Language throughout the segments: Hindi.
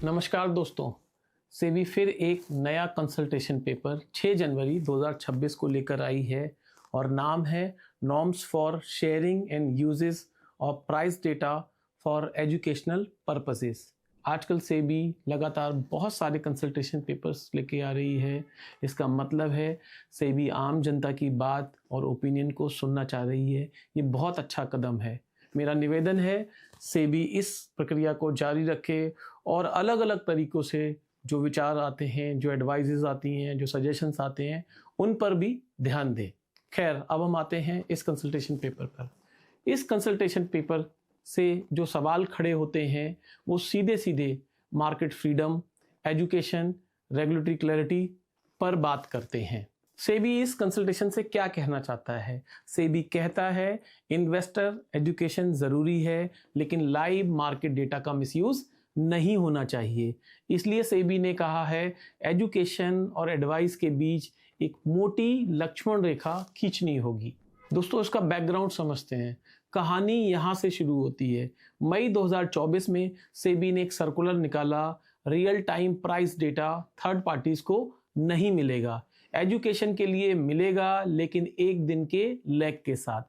नमस्कार दोस्तों। सेबी फिर एक नया कंसल्टेशन पेपर 6 जनवरी 2026 को लेकर आई है और नाम है norms for sharing and uses of price data for educational purposes. आजकल सेबी लगातार बहुत सारे कंसल्टेशन पेपर्स लेके आ रही है। इसका मतलब है सेबी आम जनता की बात और ओपिनियन को सुनना चाह रही है। ये बहुत अच्छा कदम है। मेरा निवेदन है सेबी इस प्रक्रिया को जारी रखे और अलग अलग तरीक़ों से जो विचार आते हैं, जो एडवाइजेस आती हैं, जो सजेशंस आते हैं, उन पर भी ध्यान दें। खैर, अब हम आते हैं इस कंसल्टेशन पेपर पर। इस कंसल्टेशन पेपर से जो सवाल खड़े होते हैं वो सीधे सीधे market freedom, education, regulatory clarity पर बात करते हैं। सेबी इस कंसल्टेशन से क्या कहना चाहता है? सेबी कहता है इन्वेस्टर एजुकेशन ज़रूरी है, लेकिन लाइव मार्केट डेटा का मिसयूज़ नहीं होना चाहिए। इसलिए सेबी ने कहा है एजुकेशन और एडवाइस के बीच एक मोटी लक्ष्मण रेखा खींचनी होगी। दोस्तों, इसका बैकग्राउंड समझते हैं। कहानी यहाँ से शुरू होती है। मई 2024 में सेबी ने एक सर्कुलर निकाला, real time price data third parties को नहीं मिलेगा, एजुकेशन के लिए मिलेगा, लेकिन एक दिन के लैग के साथ।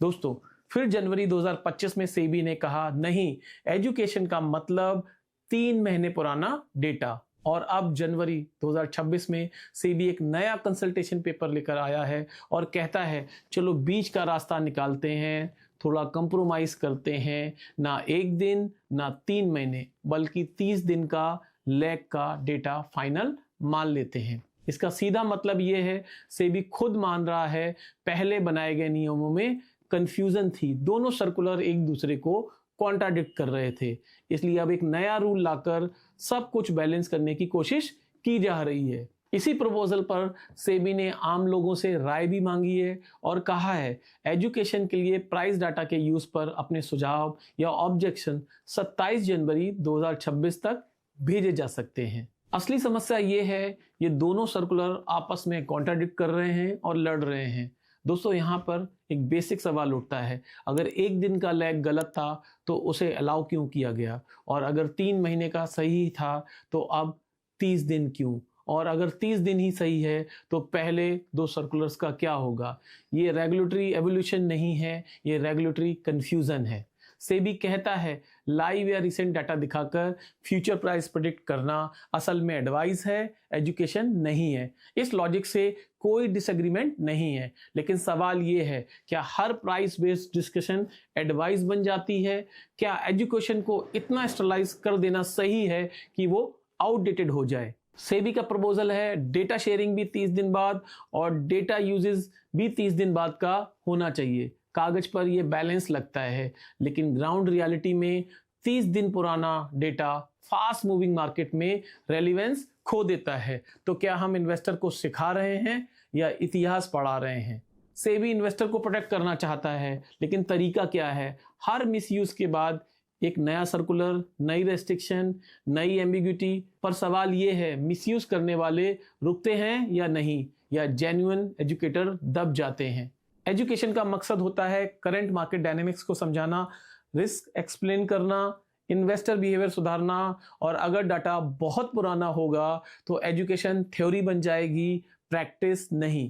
दोस्तों, फिर जनवरी 2025 में सेबी ने कहा नहीं, एजुकेशन का मतलब 3 महीने पुराना डेटा। और अब जनवरी 2026 में सेबी एक नया कंसल्टेशन पेपर लेकर आया है और कहता है चलो बीच का रास्ता निकालते हैं, थोड़ा कंप्रोमाइज करते हैं, ना 1 दिन ना 3 महीने बल्कि 30 दिन का लैग का डेटा फाइनल मान लेते हैं। इसका सीधा मतलब ये है सेबी खुद मान रहा है पहले बनाए गए नियमों में कंफ्यूजन थी, दोनों सर्कुलर एक दूसरे को कॉन्ट्राडिक्ट कर रहे थे। इसलिए अब एक नया रूल लाकर सब कुछ बैलेंस करने की कोशिश की जा रही है। इसी प्रपोजल पर सेबी ने आम लोगों से राय भी मांगी है और कहा है एजुकेशन के लिए प्राइस डाटा के यूज पर अपने सुझाव या ऑब्जेक्शन 27 जनवरी 2026 तक भेजे जा सकते हैं। असली समस्या ये है ये दोनों सर्कुलर आपस में कॉन्ट्राडिक्ट कर रहे हैं और लड़ रहे हैं। दोस्तों, यहाँ पर एक बेसिक सवाल उठता है, अगर 1 दिन का लैग गलत था तो उसे अलाउ क्यों किया गया, और अगर 3 महीने का सही था तो अब 30 दिन क्यों, और अगर 30 दिन ही सही है तो पहले 2 सर्कुलर्स का क्या होगा? ये रेगुलेटरी एवोल्यूशन नहीं है, ये रेगुलेटरी कंफ्यूजन है। सेबी कहता है लाइव या रिसेंट डाटा दिखाकर फ्यूचर प्राइस प्रेडिक्ट करना असल में एडवाइस है, एजुकेशन नहीं है। इस लॉजिक से कोई डिसएग्रीमेंट नहीं है, लेकिन सवाल ये है क्या हर प्राइस बेस्ड डिस्कशन एडवाइस बन जाती है? क्या एजुकेशन को इतना स्टरलाइज कर देना सही है कि वो आउटडेटेड हो जाए? सेबी का प्रपोजल है डेटा शेयरिंग भी 30 दिन बाद और डेटा यूजेस भी 30 दिन बाद का होना चाहिए। कागज पर यह बैलेंस लगता है, लेकिन ग्राउंड रियलिटी में 30 दिन पुराना डेटा फास्ट मूविंग मार्केट में रेलिवेंस खो देता है। तो क्या हम इन्वेस्टर को सिखा रहे हैं या इतिहास पढ़ा रहे हैं? सेबी इन्वेस्टर को प्रोटेक्ट करना चाहता है, लेकिन तरीका क्या है? हर मिसयूज के बाद एक नया सर्कुलर, नई रेस्ट्रिक्शन, नई एम्बिग्यूटी। पर सवाल ये है मिसयूज करने वाले रुकते हैं या नहीं, या जेन्युइन एजुकेटर दब जाते हैं? एजुकेशन का मकसद होता है करंट मार्केट डायनेमिक्स को समझाना, रिस्क एक्सप्लेन करना, इन्वेस्टर बिहेवियर सुधारना, और अगर डाटा बहुत पुराना होगा तो एजुकेशन थ्योरी बन जाएगी, प्रैक्टिस नहीं।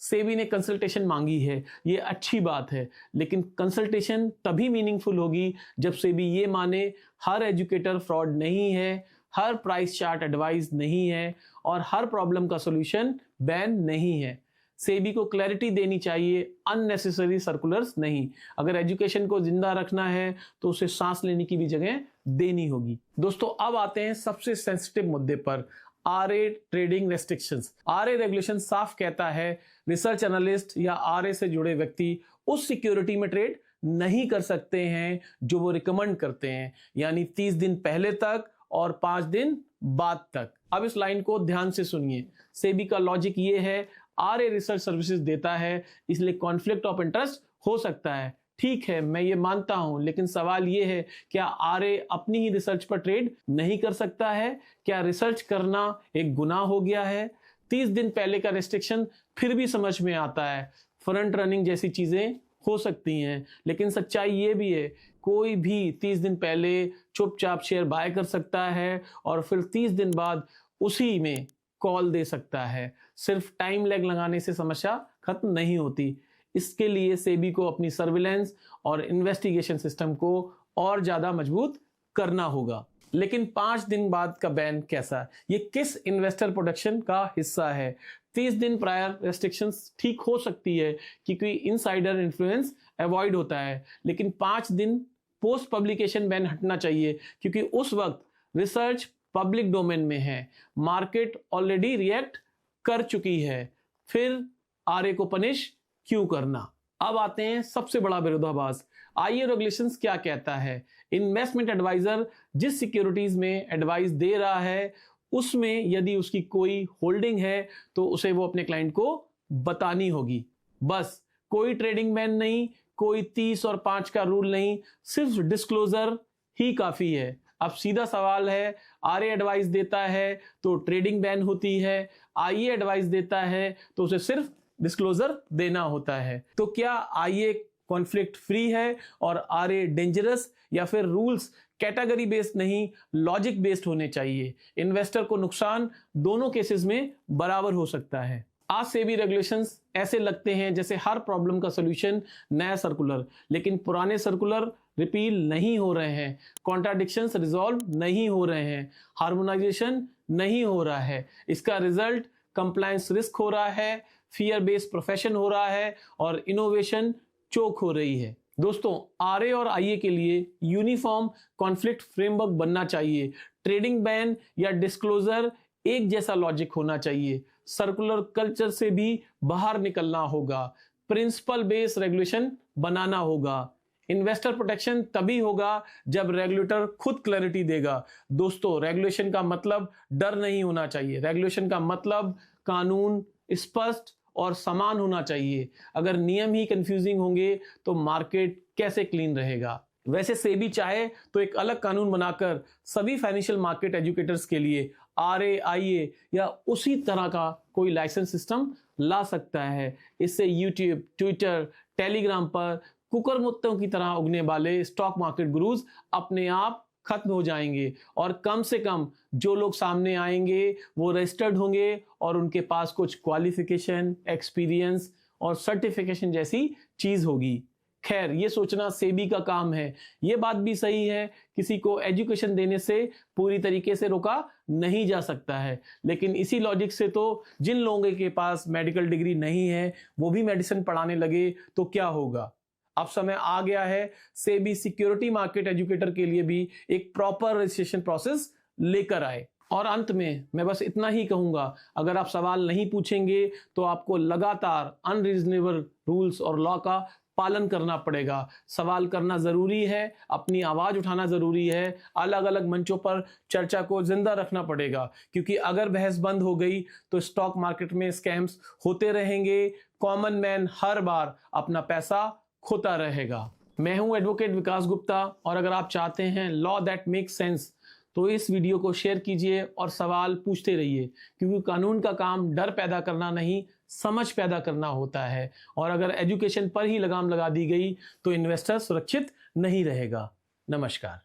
सेबी ने कंसल्टेशन मांगी है, ये अच्छी बात है, लेकिन कंसल्टेशन तभी मीनिंगफुल होगी जब सेबी ये माने हर एजुकेटर फ्रॉड नहीं है, हर प्राइस चार्ट एडवाइस नहीं है और हर प्रॉब्लम का सॉल्यूशन बैन नहीं है। सेबी को क्लैरिटी देनी चाहिए, अननेसेसरी सर्कुलर्स नहीं। अगर एजुकेशन को जिंदा रखना है तो उसे सांस लेने की भी जगह देनी होगी। दोस्तों, अब आते हैं सबसे सेंसिटिव मुद्दे पर, RA trading restrictions. RA regulation साफ कहता है रिसर्च एनालिस्ट या आरए से जुड़े व्यक्ति उस सिक्योरिटी में ट्रेड नहीं कर सकते हैं जो वो रिकमेंड करते हैं, यानी 30 दिन पहले तक और 5 दिन बाद तक। अब इस लाइन को ध्यान से सुनिए। सेबी का लॉजिक ये है आरए रिसर्च सर्विसेज देता है, इसलिए कॉन्फ्लिक्ट ऑफ इंटरेस्ट हो सकता है। ठीक है, मैं ये मानता हूं, लेकिन सवाल ये है क्या आरए अपनी ही रिसर्च पर ट्रेड नहीं कर सकता है? क्या रिसर्च करना एक गुनाह हो गया है? 30 दिन पहले का रेस्ट्रिक्शन फिर भी समझ में आता है, फ्रंट रनिंग जैसी चीजें हो सकती हैं, लेकिन सच्चाई ये भी है कोई भी 30 दिन पहले चुपचाप शेयर बाय कर सकता है और फिर 30 दिन बाद उसी में कॉल दे सकता है। सिर्फ टाइम लैग लगाने से समस्या खत्म नहीं होती। इसके लिए सेबी को अपनी सर्विलेंस और इन्वेस्टिगेशन सिस्टम को और ज्यादा मजबूत करना होगा। लेकिन 5 दिन बाद का बैन कैसा? ये किस इन्वेस्टर प्रोटेक्शन का हिस्सा है? 30 दिन प्रायर रेस्ट्रिक्शंस ठीक हो सकती है क्योंकि इनसाइडर इन्फ्लुएंस अवॉइड होता है, लेकिन 5 दिन पोस्ट पब्लिकेशन बैन हटना चाहिए क्योंकि उस वक्त रिसर्च पब्लिक डोमेन में है, मार्केट ऑलरेडी रिएक्ट कर चुकी है, फिर आरए को पनिश क्यों करना? अब आते हैं सबसे बड़ा विरोधाभास। आईए रेगुलेशंस क्या कहता है? इन्वेस्टमेंट एडवाइजर जिस सिक्योरिटीज में एडवाइस दे रहा है उसमें यदि उसकी कोई होल्डिंग है तो उसे वो अपने क्लाइंट को बतानी होगी। बस, कोई ट्रेडिंग बैन नहीं, कोई 30 और 5 का रूल नहीं, सिर्फ डिस्क्लोजर ही काफी है। अब सीधा सवाल है, आरए एडवाइस देता है तो ट्रेडिंग बैन होती है, आईए एडवाइस देता है तो उसे सिर्फ डिस्क्लोजर देना होता है। तो क्या आईए कॉन्फ्लिक्ट फ्री है और आरए डेंजरस, या फिर रूल्स कैटेगरी बेस्ड नहीं लॉजिक बेस्ड होने चाहिए? इन्वेस्टर को नुकसान दोनों केसेस में बराबर हो सकता है। आज सेबी रेगुलेशंस ऐसे लगते हैं जैसे हर प्रॉब्लम का सॉल्यूशन नया सर्कुलर, लेकिन पुराने सर्कुलर रिपील नहीं हो रहे हैं, कॉन्ट्राडिक्शंस रिजॉल्व नहीं हो रहे हैं, हार्मोनाइजेशन नहीं हो रहा है। इसका रिजल्ट कंप्लायंस रिस्क हो रहा है, फियर बेस्ड प्रोफेशन हो रहा है और इनोवेशन चोक हो रही है। दोस्तों, आरए और आईए के लिए यूनिफॉर्म कॉन्फ्लिक्ट फ्रेमवर्क बनना चाहिए। ट्रेडिंग बैन या डिस्क्लोजर एक जैसा लॉजिक होना चाहिए। सर्कुलर कल्चर से भी बाहर निकलना होगा। प्रिंसिपल बेस्ड रेगुलेशन बनाना होगा। इन्वेस्टर प्रोटेक्शन तभी होगा जब रेगुलेटर खुद क्लैरिटी देगा। दोस्तों, रेगुलेशन का मतलब डर नहीं होना चाहिए। रेगुलेशन का मतलब कानून स्पष्ट और समान होना चाहिए। अगर नियम ही कंफ्यूजिंग होंगे तो मार्केट कैसे क्लीन रहेगा? वैसे सेबी चाहे तो एक अलग कानून बनाकर सभी फाइनेंशियल मार्केट एजुकेटर्स के लिए आरए, आईए या उसी तरह का कोई लाइसेंस सिस्टम ला सकता है। इससे यूट्यूब, ट्विटर, टेलीग्राम पर कुकरमुत्तों की तरह उगने वाले स्टॉक मार्केट गुरुज अपने आप खत्म हो जाएंगे और कम से कम जो लोग सामने आएंगे वो रजिस्टर्ड होंगे और उनके पास कुछ क्वालिफिकेशन, एक्सपीरियंस और सर्टिफिकेशन जैसी चीज होगी। खैर, ये सोचना सेबी का काम है। ये बात भी सही है, किसी को एजुकेशन देने से पूरी तरीके से रोका नहीं जा सकता है, लेकिन इसी लॉजिक से तो जिन लोगों के पास मेडिकल डिग्री नहीं है वो भी मेडिसिन पढ़ाने लगे तो क्या होगा? अब समय आ गया है सेबी सिक्योरिटी मार्केट एजुकेटर के लिए भी एक प्रॉपर रजिस्ट्रेशन प्रोसेस लेकर आए। और अंत में मैं बस इतना ही कहूंगा, अगर आप सवाल नहीं पूछेंगे तो आपको लगातार अनरीजनेबल रूल्स और लॉ का पालन करना पड़ेगा। सवाल करना जरूरी है, अपनी आवाज उठाना जरूरी है, अलग अलग मंचों पर चर्चा को जिंदा रखना पड़ेगा, क्योंकि अगर बहस बंद हो गई तो स्टॉक मार्केट में स्कैम्स होते रहेंगे, कॉमन मैन हर बार अपना पैसा खोता रहेगा। मैं हूं एडवोकेट विकास गुप्ता और अगर आप चाहते हैं लॉ दैट मेक सेंस तो इस वीडियो को शेयर कीजिए और सवाल पूछते रहिए, क्योंकि कानून का काम डर पैदा करना नहीं, समझ पैदा करना होता है। और अगर एजुकेशन पर ही लगाम लगा दी गई तो इन्वेस्टर सुरक्षित नहीं रहेगा। नमस्कार।